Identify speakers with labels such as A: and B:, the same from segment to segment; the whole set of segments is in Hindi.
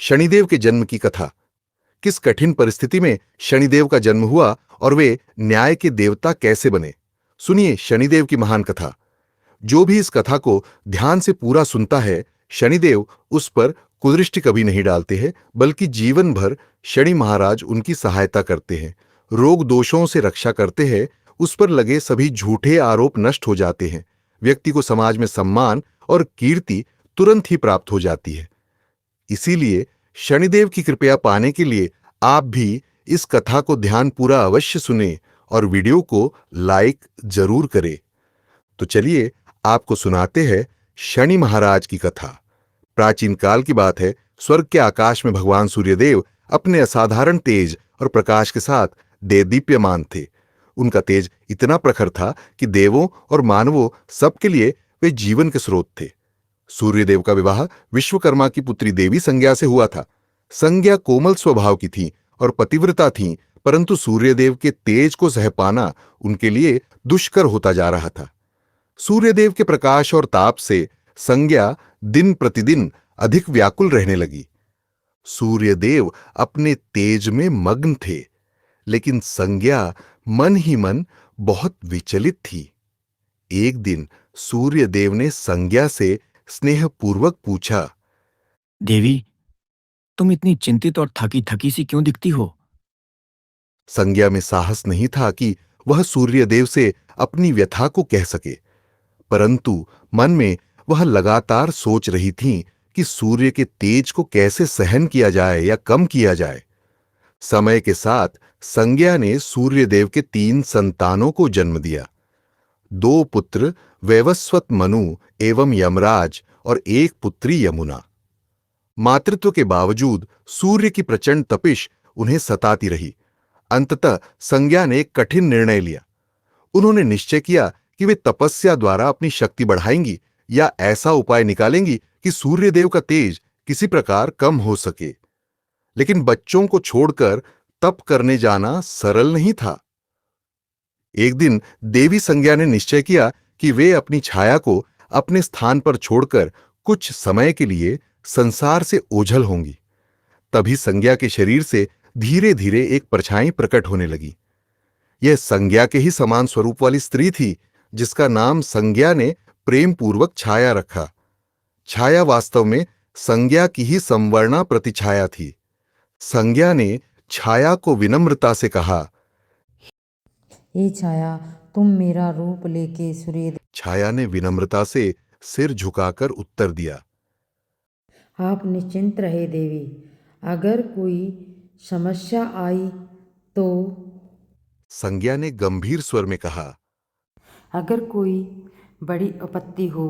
A: शनिदेव के जन्म की कथा। किस कठिन परिस्थिति में शनिदेव का जन्म हुआ और वे न्याय के देवता कैसे बने? सुनिए शनिदेव की महान कथा। जो भी इस कथा को ध्यान से पूरा सुनता है, शनिदेव उस पर कुदृष्टि कभी नहीं डालते हैं, बल्कि जीवन भर शनि महाराज उनकी सहायता करते हैं, रोग दोषों से रक्षा करते हैं, उस पर लगे सभी झूठे आरोप नष्ट हो जाते हैं, व्यक्ति को समाज में सम्मान और कीर्ति तुरंत ही प्राप्त हो जाती है। इसीलिए शनिदेव की कृपया पाने के लिए आप भी इस कथा को ध्यानपूर्वक अवश्य सुने और वीडियो को लाइक जरूर करें। तो चलिए आपको सुनाते हैं शनि महाराज की कथा। प्राचीन काल की बात है। स्वर्ग के आकाश में भगवान सूर्यदेव अपने असाधारण तेज और प्रकाश के साथ देदीप्यमान थे। उनका तेज इतना प्रखर था कि देवों और मानवों सबके लिए वे जीवन के स्रोत थे। सूर्यदेव का विवाह विश्वकर्मा की पुत्री देवी संज्ञा से हुआ था। संज्ञा कोमल स्वभाव की थी और पतिव्रता थी, परंतु सूर्यदेव के तेज को सह पाना उनके लिए दुष्कर होता जा रहा था। सूर्यदेव के प्रकाश और ताप से संज्ञा दिन प्रतिदिन अधिक व्याकुल रहने लगी। सूर्यदेव अपने तेज में मग्न थे, लेकिन संज्ञा मन ही मन बहुत विचलित थी। एक दिन सूर्यदेव ने संज्ञा से स्नेहपूर्वक पूछा,
B: देवी, तुम इतनी चिंतित और थकी थकी सी क्यों दिखती हो?
A: संज्ञा में साहस नहीं था कि वह सूर्यदेव से अपनी व्यथा को कह सके, परंतु मन में वह लगातार सोच रही थीं कि सूर्य के तेज को कैसे सहन किया जाए या कम किया जाए। समय के साथ संज्ञा ने सूर्यदेव के 3 संतानों को जन्म दिया। 2 पुत्र वैवस्वत मनु एवं यमराज और 1 पुत्री यमुना। मातृत्व के बावजूद सूर्य की प्रचंड तपिश उन्हें सताती रही। अंततः संज्ञा ने एक कठिन निर्णय लिया। उन्होंने निश्चय किया कि वे तपस्या द्वारा अपनी शक्ति बढ़ाएंगी या ऐसा उपाय निकालेंगी कि सूर्यदेव का तेज किसी प्रकार कम हो सके। लेकिन बच्चों को छोड़कर तप करने जाना सरल नहीं था। एक दिन देवी संज्ञा ने निश्चय किया कि वे अपनी छाया को अपने स्थान पर छोड़कर कुछ समय के लिए संसार से ओझल होंगी। तभी संज्ञा के शरीर से धीरे धीरे एक परछाई प्रकट होने लगी। यह संज्ञा के ही समान स्वरूप वाली स्त्री थी, जिसका नाम संज्ञा ने प्रेम पूर्वक छाया रखा। छाया वास्तव में संज्ञा की ही संवर्णा प्रतिछाया थी। संज्ञा ने छाया को विनम्रता से कहा,
C: हे छाया, तुम मेरा रूप लेके सूर्य।
A: छाया ने विनम्रता से सिर झुकाकर उत्तर दिया,
C: आप निश्चिंत रहे देवी, अगर कोई समस्या आई तो।
A: संज्ञा ने गंभीर स्वर में कहा,
C: अगर कोई बड़ी आपत्ति हो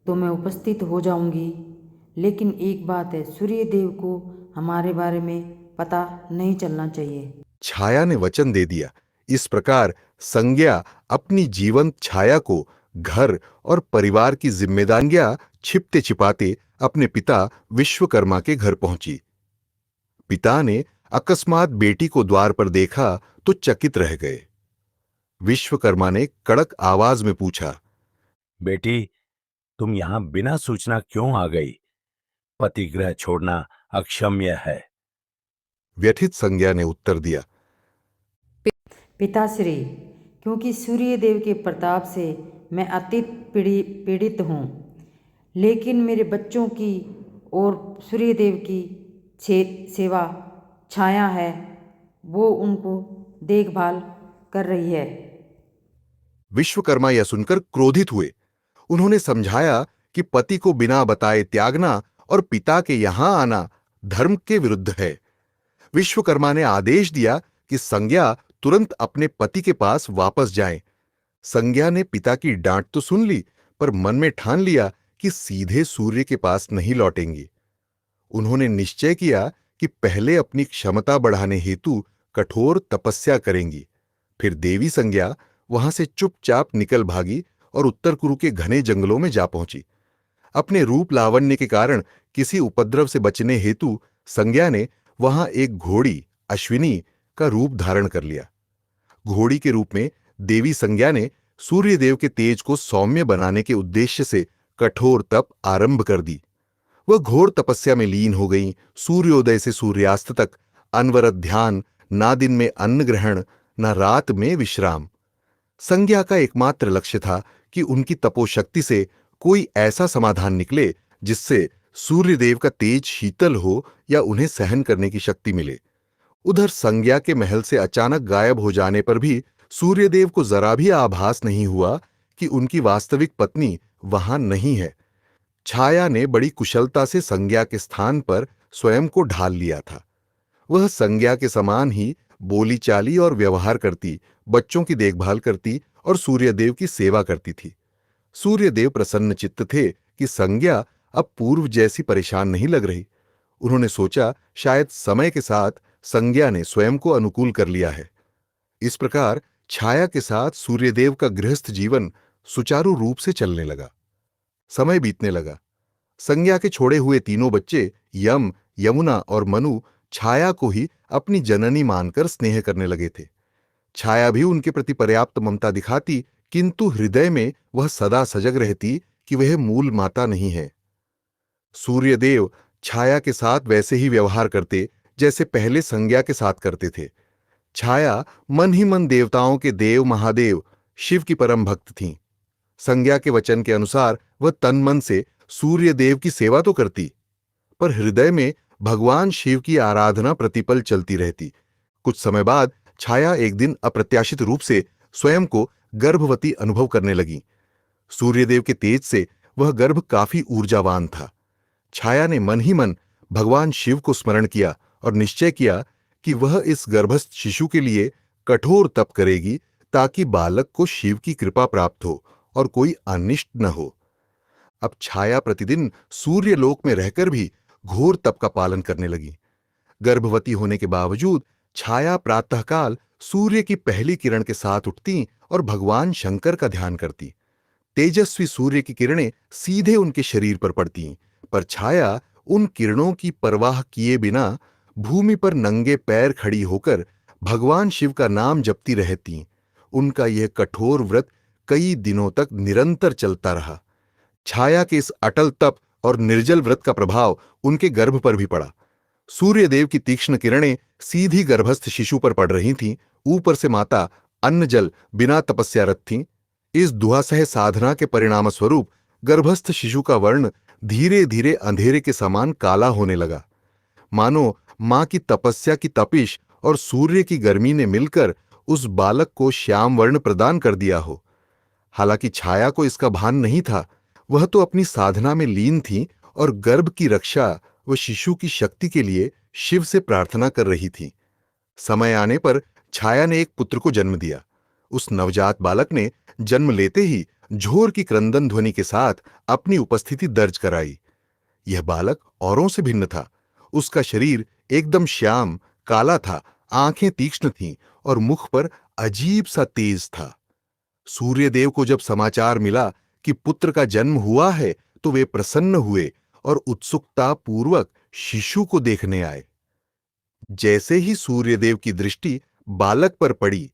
C: तो मैं उपस्थित हो जाऊंगी, लेकिन एक बात है, सूर्यदेव को हमारे बारे में पता नहीं चलना चाहिए।
A: छाया ने वचन दे दिया। इस प्रकार संज्ञा अपनी जीवंत छाया को घर और परिवार की जिम्मेदारियां छिपते छिपाते अपने पिता विश्वकर्मा के घर पहुंची। पिता ने अकस्मात बेटी को द्वार पर देखा तो चकित रह गए। विश्वकर्मा ने कड़क आवाज में पूछा,
D: बेटी, तुम यहां बिना सूचना क्यों आ गई? पतिगृह छोड़ना अक्षम्य है।
A: व्यथित संज्ञा ने उत्तर दिया,
C: पिताश्री, क्योंकि सूर्यदेव के प्रताप से मैं अति पीड़ित हूँ, लेकिन मेरे बच्चों की और सूर्यदेव की सेवा छाया है, वो उनको देखभाल कर रही है।
A: विश्वकर्मा यह सुनकर क्रोधित हुए। उन्होंने समझाया कि पति को बिना बताए त्यागना और पिता के यहां आना धर्म के विरुद्ध है। विश्वकर्मा ने आदेश दिया कि संज्ञा तुरंत अपने पति के पास वापस जाए। संज्ञा ने पिता की डांट तो सुन ली, पर मन में ठान लिया कि सीधे सूर्य के पास नहीं लौटेंगी। उन्होंने निश्चय किया कि पहले अपनी क्षमता बढ़ाने हेतु कठोर तपस्या करेंगी। फिर देवी संज्ञा वहां से चुपचाप निकल भागी और उत्तर कुरु के घने जंगलों में जा पहुंची। अपने रूप लावण्य के कारण किसी उपद्रव से बचने हेतु संज्ञा ने वहां एक घोड़ी अश्विनी का रूप धारण कर लिया। घोड़ी के रूप में देवी संज्ञा ने सूर्यदेव के तेज को सौम्य बनाने के उद्देश्य से कठोर तप आरंभ कर दी। वह घोर तपस्या में लीन हो गईं। सूर्योदय से सूर्यास्त तक अनवरत ध्यान, ना दिन में अन्न ग्रहण, ना रात में विश्राम। संज्ञा का एकमात्र लक्ष्य था कि उनकी तपोशक्ति से कोई ऐसा समाधान निकले जिससे सूर्यदेव का तेज शीतल हो या उन्हें सहन करने की शक्ति मिले। उधर संज्ञा के महल से अचानक गायब हो जाने पर भी सूर्यदेव को जरा भी आभास नहीं हुआ कि उनकी वास्तविक पत्नी वहां नहीं है। छाया ने बड़ी कुशलता से संज्ञा के स्थान पर स्वयं को ढाल लिया था। वह संज्ञा के समान ही बोली चाली और व्यवहार करती, बच्चों की देखभाल करती और सूर्यदेव की सेवा करती थी। सूर्यदेव प्रसन्न चित्त थे कि संज्ञा अब पूर्व जैसी परेशान नहीं लग रही। उन्होंने सोचा शायद समय के साथ संज्ञा ने स्वयं को अनुकूल कर लिया है। इस प्रकार छाया के साथ सूर्यदेव का गृहस्थ जीवन सुचारू रूप से चलने लगा। समय बीतने लगा। संज्ञा के छोड़े हुए तीनों बच्चे यम, यमुना और मनु छाया को ही अपनी जननी मानकर स्नेह करने लगे थे। छाया भी उनके प्रति पर्याप्त ममता दिखाती, किंतु हृदय में वह सदा सजग रहती कि वह मूल माता नहीं है। सूर्यदेव छाया के साथ वैसे ही व्यवहार करते जैसे पहले संज्ञा के साथ करते थे। छाया मन ही मन देवताओं के देव महादेव शिव की परम भक्त थीं। संज्ञा के वचन के अनुसार वह तन मन से सूर्यदेव की सेवा तो करती, पर हृदय में भगवान शिव की आराधना प्रतिपल चलती रहती। कुछ समय बाद छाया एक दिन अप्रत्याशित रूप से स्वयं को गर्भवती अनुभव करने लगी। सूर्यदेव के तेज से वह गर्भ काफी ऊर्जावान था। छाया ने मन ही मन भगवान शिव को स्मरण किया और निश्चय किया कि वह इस गर्भस्थ शिशु के लिए कठोर तप करेगी ताकि बालक को शिव की कृपा प्राप्त हो और कोई अनिष्ट न हो। अब छाया प्रतिदिन सूर्यलोक में रहकर भी घोर तप का पालन करने लगी। गर्भवती होने के बावजूद छाया प्रातःकाल सूर्य की पहली किरण के साथ उठती और भगवान शंकर का ध्यान करती। तेजस्वी सूर्य की किरणें सीधे उनके शरीर पर पड़ती, पर छाया उन किरणों की परवाह किए बिना भूमि पर नंगे पैर खड़ी होकर भगवान शिव का नाम जपती रहती। उनका यह कठोर व्रत कई दिनों तक निरंतर चलता रहा। छाया के इस अटल तप और निर्जल व्रत का प्रभाव उनके गर्भ पर भी पड़ा। सूर्यदेव की तीक्ष्ण किरणें सीधी गर्भस्थ शिशु पर पड़ रही थीं। ऊपर से माता अन्न जल बिना तपस्यारत थीं। इस दुआसह साधना के परिणाम स्वरूप गर्भस्थ शिशु का वर्ण धीरे धीरे अंधेरे के समान काला होने लगा, मानो मां की तपस्या की तपिश और सूर्य की गर्मी ने मिलकर उस बालक को श्याम वर्ण प्रदान कर दिया हो। हालांकि छाया को इसका भान नहीं था। वह तो अपनी साधना में लीन थी और गर्भ की रक्षा व शिशु की शक्ति के लिए शिव से प्रार्थना कर रही थी। समय आने पर छाया ने एक पुत्र को जन्म दिया। उस नवजात बालक ने जन्म लेते ही झोर की क्रंदन ध्वनि के साथ अपनी उपस्थिति दर्ज कराई। यह बालक औरों से भिन्न था। उसका शरीर एकदम श्याम काला था, आंखें तीक्ष्ण थीं और मुख पर अजीब सा तेज था। सूर्यदेव को जब समाचार मिला कि पुत्र का जन्म हुआ है तो वे प्रसन्न हुए और उत्सुकता पूर्वक शिशु को देखने आए। जैसे ही सूर्यदेव की दृष्टि बालक पर पड़ी,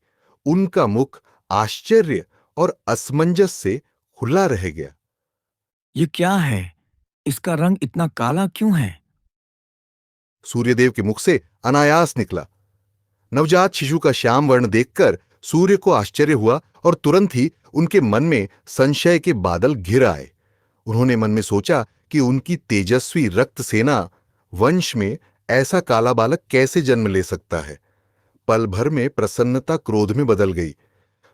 A: उनका मुख आश्चर्य और असमंजस से खुला रह गया।
B: ये क्या है? इसका रंग इतना काला क्यों है?
A: सूर्यदेव के मुख से अनायास निकला। नवजात शिशु का श्याम वर्ण देखकर सूर्य को आश्चर्य हुआ और तुरंत ही उनके मन में संशय के बादल घिर आए। उन्होंने मन में सोचा कि उनकी तेजस्वी रक्त सेना वंश में ऐसा काला बालक कैसे जन्म ले सकता है। पल भर में प्रसन्नता क्रोध में बदल गई।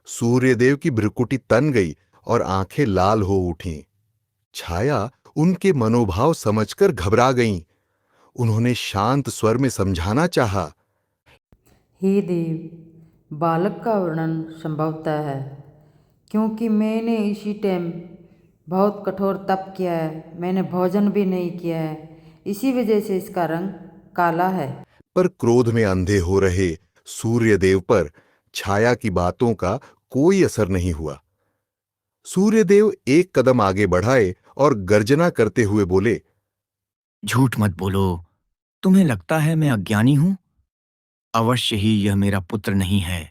A: सूर्यदेव की भ्रुकुटी तन गई और आंखें लाल हो उठीं। छाया उनके मनोभाव समझकर घबरा गईं। उन्होंने शांत स्वर में समझाना चाहा।
C: हे देव, बालक का वर्णन संभवतः है, क्योंकि मैंने इसी टाइम बहुत कठोर तप किया है। मैंने भोजन भी नहीं किया है, इसी वजह से इसका रंग काला है।
A: पर क्रोध में अंधे हो रहे सूर्यदेव पर छाया की बातों का कोई असर नहीं हुआ। सूर्यदेव एक कदम आगे बढ़ाए और गर्जना करते हुए बोले,
B: झूठ मत बोलो। तुम्हें लगता है मैं अज्ञानी हूं? अवश्य ही यह मेरा पुत्र नहीं है।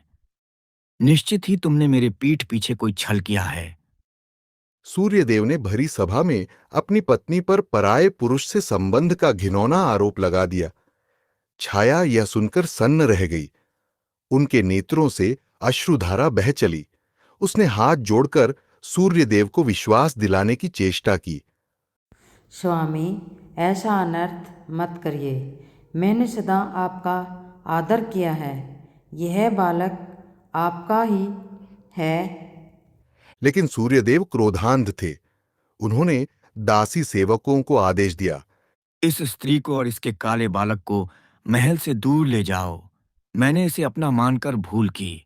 B: निश्चित ही तुमने मेरे पीठ पीछे कोई छल किया है।
A: सूर्यदेव ने भरी सभा में अपनी पत्नी पर पराये पुरुष से संबंध का घिनौना आरोप लगा दिया। छाया यह सुनकर सन्न रह गई। उनके नेत्रों से अश्रुधारा बह चली। उसने हाथ जोड़कर सूर्यदेव को विश्वास दिलाने की चेष्टा की।
C: स्वामी, ऐसा अनर्थ मत करिए। मैंने सदा आपका आदर किया है। यह बालक आपका ही है।
A: लेकिन सूर्यदेव क्रोधांध थे। उन्होंने दासी सेवकों को आदेश दिया,
B: इस स्त्री को और इसके काले बालक को महल से दूर ले जाओ। मैंने इसे अपना मानकर भूल की।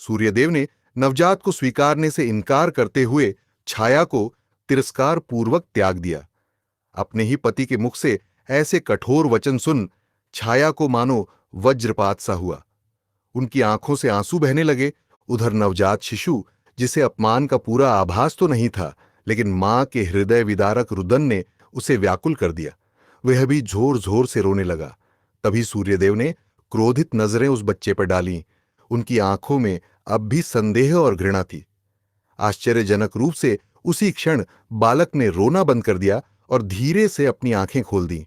A: सूर्यदेव ने नवजात को स्वीकारने से इनकार करते हुए छाया को तिरस्कार पूर्वक त्याग दिया। अपने ही पति के मुख से ऐसे कठोर वचन सुन छाया को मानो वज्रपात सा हुआ। उनकी आंखों से आंसू बहने लगे। उधर नवजात शिशु, जिसे अपमान का पूरा आभास तो नहीं था, लेकिन मां के हृदय विदारक रुदन ने उसे व्याकुल कर दिया। वह भी जोर जोर से रोने लगा। तभी सूर्यदेव ने क्रोधित नजरें उस बच्चे पर डालीं। उनकी आंखों में अब भी संदेह और घृणा थी। आश्चर्यजनक रूप से उसी क्षण बालक ने रोना बंद कर दिया और धीरे से अपनी आंखें खोल दी।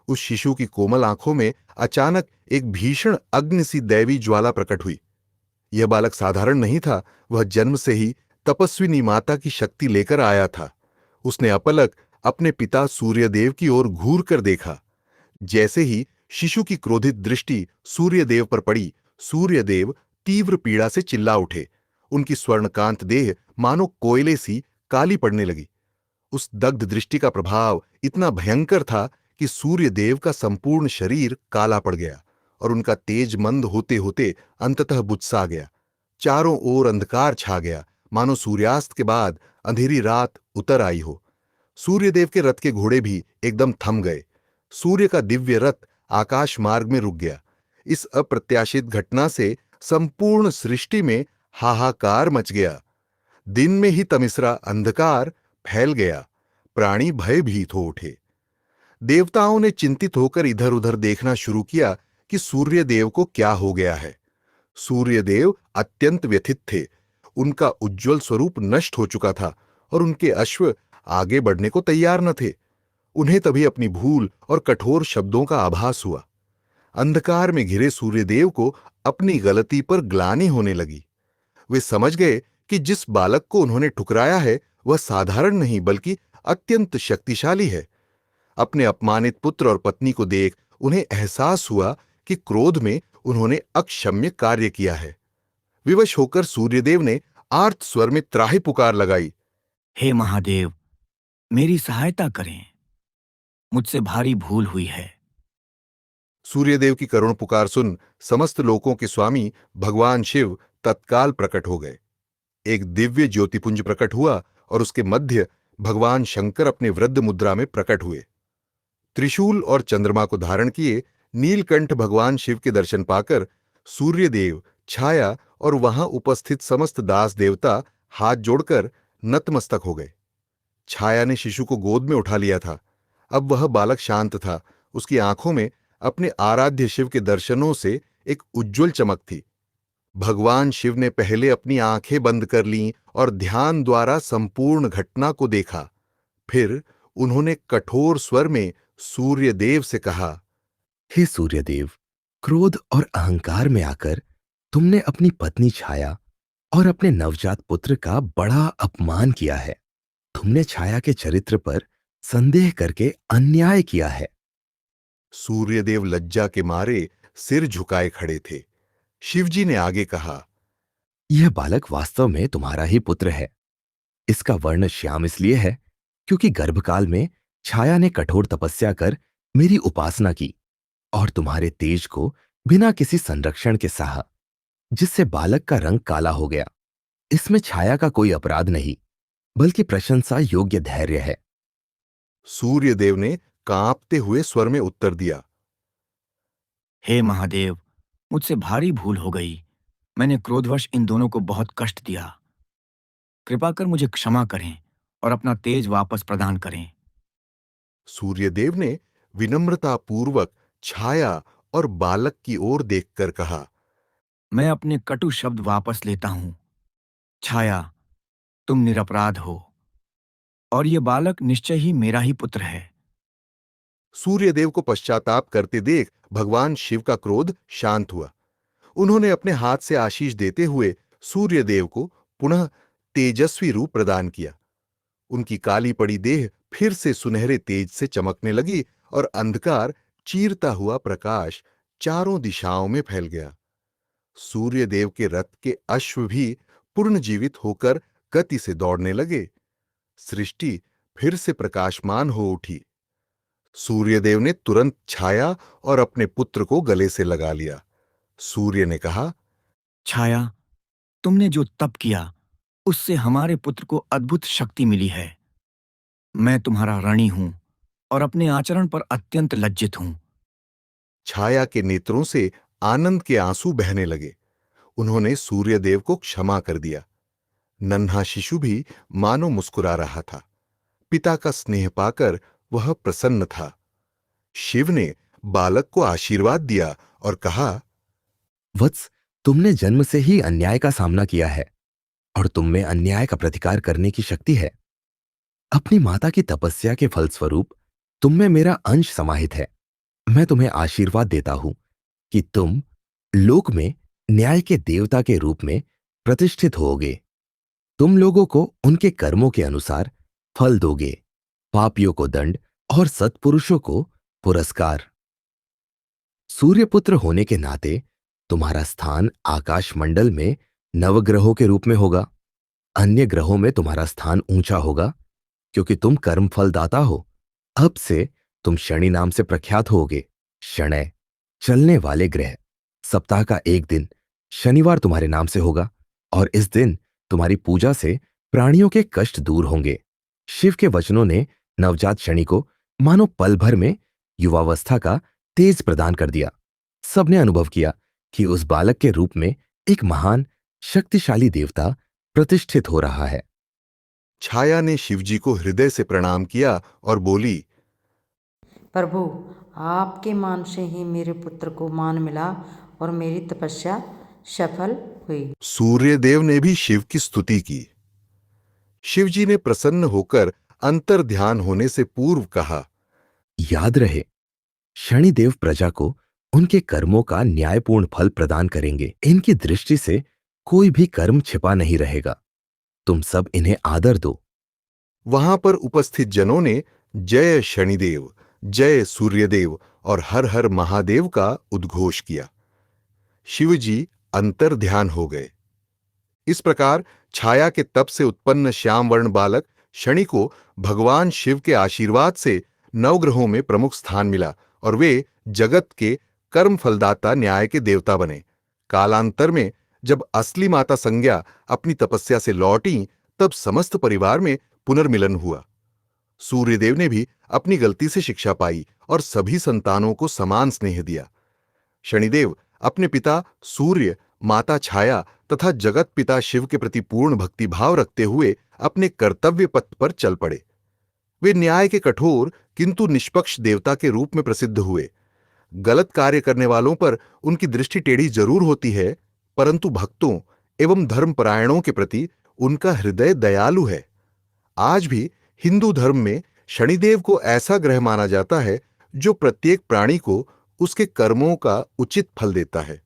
A: उस शिशु की कोमल आंखों में अचानक एक भीषण अग्नि सी दैवी ज्वाला प्रकट हुई। यह बालक साधारण नहीं था, वह जन्म से ही तपस्विनी माता की शक्ति लेकर आया था। उसने अपलक अपने पिता सूर्यदेव की ओर घूर कर देखा। जैसे ही शिशु की क्रोधित दृष्टि सूर्यदेव पर पड़ी, सूर्यदेव तीव्र पीड़ा से चिल्ला उठे। उनकी स्वर्णकांत देह मानो कोयले सी काली पड़ने लगी। उस दग्ध दृष्टि का प्रभाव इतना भयंकर था कि सूर्यदेव का संपूर्ण शरीर काला पड़ गया और उनका तेज मंद होते होते अंततः बुझसा गया। चारों ओर अंधकार छा गया, मानो सूर्यास्त के बाद अंधेरी रात उतर आई हो। सूर्यदेव के रथ के घोड़े भी एकदम थम गए। सूर्य का दिव्य रथ आकाश मार्ग में रुक गया। इस अप्रत्याशित घटना से संपूर्ण सृष्टि में हाहाकार मच गया। दिन में ही तमिसरा अंधकार फैल गया। प्राणी भयभीत हो उठे। देवताओं ने चिंतित होकर इधर उधर देखना शुरू किया कि सूर्यदेव को क्या हो गया है। सूर्यदेव अत्यंत व्यथित थे। उनका उज्ज्वल स्वरूप नष्ट हो चुका था और उनके अश्व आगे बढ़ने को तैयार न थे। उन्हें तभी अपनी भूल और कठोर शब्दों का आभास हुआ। अंधकार में घिरे सूर्यदेव को अपनी गलती पर ग्लानि होने लगी। वे समझ गए कि जिस बालक को उन्होंने ठुकराया है वह साधारण नहीं बल्कि अत्यंत शक्तिशाली है। अपने अपमानित पुत्र और पत्नी को देख उन्हें एहसास हुआ कि क्रोध में उन्होंने अक्षम्य कार्य किया है। विवश होकर सूर्यदेव ने आर्त स्वर में त्राहि पुकार लगाई,
B: हे महादेव, मेरी सहायता करें। मुझसे भारी भूल हुई है।
A: सूर्यदेव की करुण पुकार सुन समस्त लोकों के स्वामी भगवान शिव तत्काल प्रकट हो गए। एक दिव्य ज्योतिपुंज प्रकट हुआ और उसके मध्य भगवान शंकर अपने वृद्ध मुद्रा में प्रकट हुए। त्रिशूल और चंद्रमा को धारण किए नीलकंठ भगवान शिव के दर्शन पाकर सूर्यदेव, छाया और वहां उपस्थित समस्त दास देवता हाथ जोड़कर नतमस्तक हो गए। छाया ने शिशु को गोद में उठा लिया था। अब वह बालक शांत था। उसकी आंखों में अपने आराध्य शिव के दर्शनों से एक उज्ज्वल चमक थी। भगवान शिव ने पहले अपनी आंखें बंद कर लीं और ध्यान द्वारा संपूर्ण घटना को देखा। फिर उन्होंने कठोर स्वर में सूर्यदेव से कहा,
E: हे सूर्यदेव, क्रोध और अहंकार में आकर तुमने अपनी पत्नी छाया और अपने नवजात पुत्र का बड़ा अपमान किया है। तुमने छाया के चरित्र पर संदेह करके अन्याय किया है।
A: सूर्यदेव लज्जा के मारे सिर झुकाए खड़े थे। शिवजी ने आगे कहा,
E: यह बालक वास्तव में तुम्हारा ही पुत्र है। इसका वर्ण श्याम इसलिए है क्योंकि गर्भकाल में छाया ने कठोर तपस्या कर मेरी उपासना की और तुम्हारे तेज को बिना किसी संरक्षण के सहा, जिससे बालक का रंग काला हो गया। इसमें छाया का कोई अपराध नहीं, बल्कि प्रशंसा योग्य धैर्य है।
A: सूर्यदेव ने कांपते हुए स्वर में उत्तर दिया,
B: हे महादेव, मुझसे भारी भूल हो गई। मैंने क्रोधवश इन दोनों को बहुत कष्ट दिया। कृपा कर मुझे क्षमा करें और अपना तेज वापस प्रदान करें।
A: सूर्यदेव ने विनम्रतापूर्वक छाया और बालक की ओर देखकर कहा,
B: मैं अपने कटु शब्द वापस लेता हूं। छाया, तुम निरपराध हो और ये बालक निश्चय ही मेरा ही पुत्र है।
A: सूर्यदेव को पश्चाताप करते देख भगवान शिव का क्रोध शांत हुआ। उन्होंने अपने हाथ से आशीष देते हुए सूर्यदेव को पुनः तेजस्वी रूप प्रदान किया। उनकी काली पड़ी देह फिर से सुनहरे तेज से चमकने लगी और अंधकार चीरता हुआ प्रकाश चारों दिशाओं में फैल गया। सूर्यदेव के रथ के अश्व भी पूर्ण जीवित होकर गति से दौड़ने लगे। सृष्टि फिर से प्रकाशमान हो उठी। सूर्यदेव ने तुरंत छाया और अपने पुत्र को गले से लगा लिया। सूर्य ने कहा,
B: छाया, तुमने जो तप किया उससे हमारे पुत्र को अद्भुत शक्ति मिली है। मैं तुम्हारा ऋणी हूं और अपने आचरण पर अत्यंत लज्जित हूं।
A: छाया के नेत्रों से आनंद के आंसू बहने लगे। उन्होंने सूर्यदेव को क्षमा कर दिया। नन्हा शिशु भी मानो मुस्कुरा रहा था। पिता का स्नेह पाकर वह प्रसन्न था। शिव ने बालक को आशीर्वाद दिया और कहा,
E: वत्स, तुमने जन्म से ही अन्याय का सामना किया है और तुम में अन्याय का प्रतिकार करने की शक्ति है। अपनी माता की तपस्या के फलस्वरूप तुम में मेरा अंश समाहित है। मैं तुम्हें आशीर्वाद देता हूं कि तुम लोक में न्याय के देवता के रूप में प्रतिष्ठित होगे। तुम लोगों को उनके कर्मों के अनुसार फल दोगे, पापियों को दंड और सत्पुरुषों को पुरस्कार। सूर्यपुत्र होने के नाते तुम्हारा स्थान आकाश मंडल में नवग्रहों के रूप में होगा। अन्य ग्रहों में तुम्हारा स्थान ऊंचा होगा क्योंकि तुम कर्म फलदाता हो। अब से तुम शनि नाम से प्रख्यात होगे। शनय, चलने वाले ग्रह। सप्ताह का एक दिन शनिवार तुम्हारे नाम से होगा और इस दिन तुम्हारी पूजा से प्राणियों के कष्ट दूर होंगे। शिव के वचनों ने नवजात शनि को मानो पल भर में युवावस्था का तेज प्रदान कर दिया। सबने अनुभव किया कि उस बालक के रूप में एक महान शक्तिशाली देवता प्रतिष्ठित हो रहा है।
A: छाया ने शिवजी को हृदय से प्रणाम किया और बोली,
C: प्रभु, आपके मान से ही मेरे पुत्र को मान मिला और मेरी तपस्या सफल हुई।
A: सूर्यदेव ने भी शिव की स्तुति की। शिवजी ने प्रसन्न होकर अंतर ध्यान होने से पूर्व कहा,
E: याद रहे, शनिदेव प्रजा को उनके कर्मों का न्यायपूर्ण फल प्रदान करेंगे। इनकी दृष्टि से कोई भी कर्म छिपा नहीं रहेगा। तुम सब इन्हें आदर दो।
A: वहां पर उपस्थित जनों ने जय शनिदेव, जय सूर्यदेव और हर हर महादेव का उद्घोष किया। शिवजी अंतर ध्यान हो गए। इस प्रकार छाया के तप से उत्पन्न श्याम वर्ण बालक शनि को भगवान शिव के आशीर्वाद से नवग्रहों में प्रमुख स्थान मिला और वे जगत के कर्म फलदाता न्याय के देवता बने। कालांतर में जब असली माता संज्ञा अपनी तपस्या से लौटी, तब समस्त परिवार में पुनर्मिलन हुआ। सूर्यदेव ने भी अपनी गलती से शिक्षा पाई और सभी संतानों को समान स्नेह दिया। शनिदेव अपने पिता सूर्य, माता छाया तथा जगत पिता शिव के प्रति पूर्ण भक्तिभाव रखते हुए अपने कर्तव्य पथ पर चल पड़े। वे न्याय के कठोर किंतु निष्पक्ष देवता के रूप में प्रसिद्ध हुए। गलत कार्य करने वालों पर उनकी दृष्टि टेढ़ी जरूर होती है, परंतु भक्तों एवं धर्मपरायणों के प्रति उनका हृदय दयालु है। आज भी हिंदू धर्म में शनिदेव को ऐसा ग्रह माना जाता है जो प्रत्येक प्राणी को उसके कर्मों का उचित फल देता है।